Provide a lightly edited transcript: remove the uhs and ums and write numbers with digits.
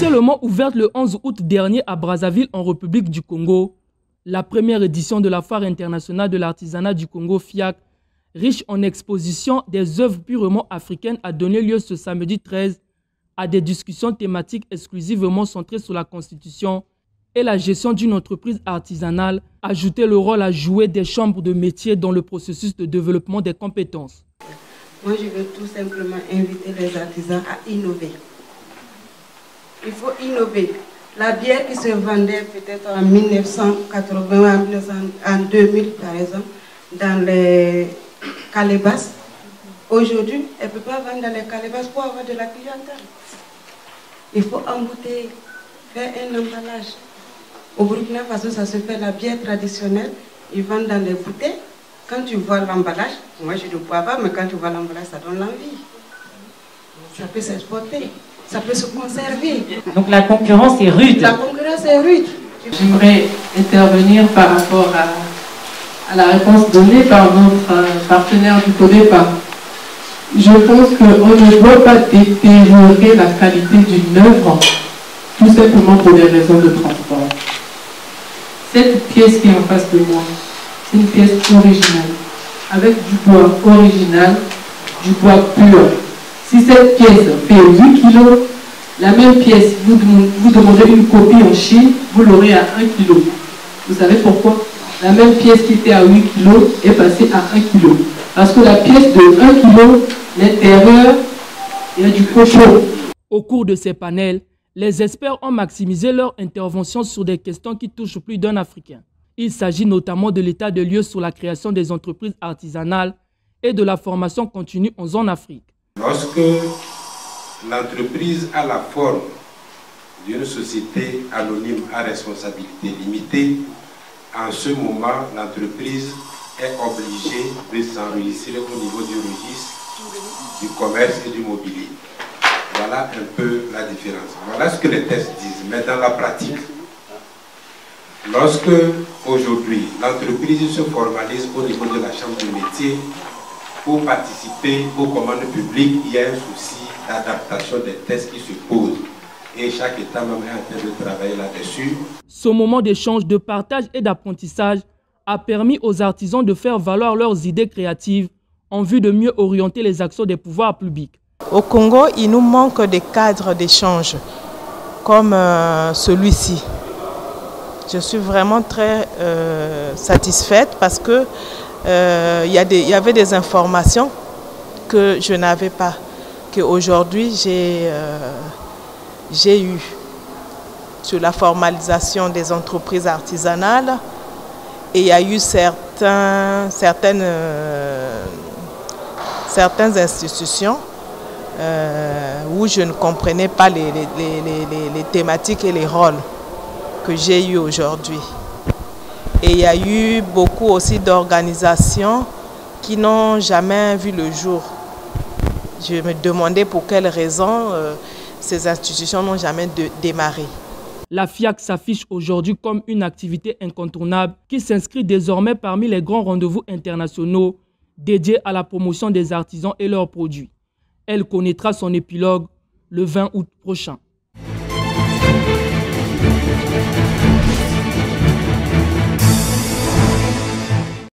Officiellement ouverte le 11 août dernier à Brazzaville en République du Congo, la première édition de la Foire internationale de l'artisanat du Congo FIAC, riche en expositions des œuvres purement africaines, a donné lieu ce samedi 13 à des discussions thématiques exclusivement centrées sur la constitution et la gestion d'une entreprise artisanale, ajouter le rôle à jouer des chambres de métiers dans le processus de développement des compétences. Moi, je veux tout simplement inviter les artisans à innover. Il faut innover. La bière qui se vendait peut-être en 1980, en 2000 par exemple, dans les calebasses, aujourd'hui, elle ne peut pas vendre dans les calebasses pour avoir de la clientèle. Il faut embouteiller, faire un emballage. Au Burkina Faso, ça se fait la bière traditionnelle. Ils vendent dans les bouteilles. Quand tu vois l'emballage, moi je ne bois pas, mais quand tu vois l'emballage, ça donne l'envie. Ça peut s'exporter, ça peut se conserver. Donc la concurrence est rude. La concurrence est rude. J'aimerais intervenir par rapport à la réponse donnée par notre partenaire du CODEPA. Je pense qu'on ne doit pas détériorer la qualité d'une œuvre tout simplement pour des raisons de transport. Cette pièce qui est en face de moi, c'est une pièce originale, avec du bois original, du bois pur. Si cette pièce fait 8 kg, la même pièce, vous demandez une copie en Chine, vous l'aurez à 1 kg. Vous savez pourquoi? La même pièce qui était à 8 kg est passée à 1 kg. Parce que la pièce de 1 kg, l'intérieur, il y a du cochon. Au cours de ces panels, les experts ont maximisé leur intervention sur des questions qui touchent plus d'un Africain. Il s'agit notamment de l'état de lieu sur la création des entreprises artisanales et de la formation continue en zone Afrique. Lorsque l'entreprise a la forme d'une société anonyme à responsabilité limitée, en ce moment, l'entreprise est obligée de s'enregistrer au niveau du registre du commerce et du mobilier. Voilà un peu la différence. Voilà ce que les tests disent. Mais dans la pratique, lorsque aujourd'hui l'entreprise se formalise au niveau de la chambre de métier pour participer aux commandes publiques, il y a un souci d'adaptation des tests qui se posent. Et chaque État membre est en train de travailler là-dessus. Ce moment d'échange, de partage et d'apprentissage a permis aux artisans de faire valoir leurs idées créatives en vue de mieux orienter les actions des pouvoirs publics. Au Congo, il nous manque des cadres d'échange comme celui-ci. Je suis vraiment très satisfaite parce que il y avait des informations que je n'avais pas, qu'aujourd'hui j'ai eu sur la formalisation des entreprises artisanales, et il y a eu certaines institutions où je ne comprenais pas les thématiques et les rôles que j'ai eu aujourd'hui. Et il y a eu beaucoup aussi d'organisations qui n'ont jamais vu le jour. Je me demandais pour quelles raisons ces institutions n'ont jamais démarré. La FIAC s'affiche aujourd'hui comme une activité incontournable qui s'inscrit désormais parmi les grands rendez-vous internationaux dédiés à la promotion des artisans et leurs produits. Elle connaîtra son épilogue le 20 août prochain.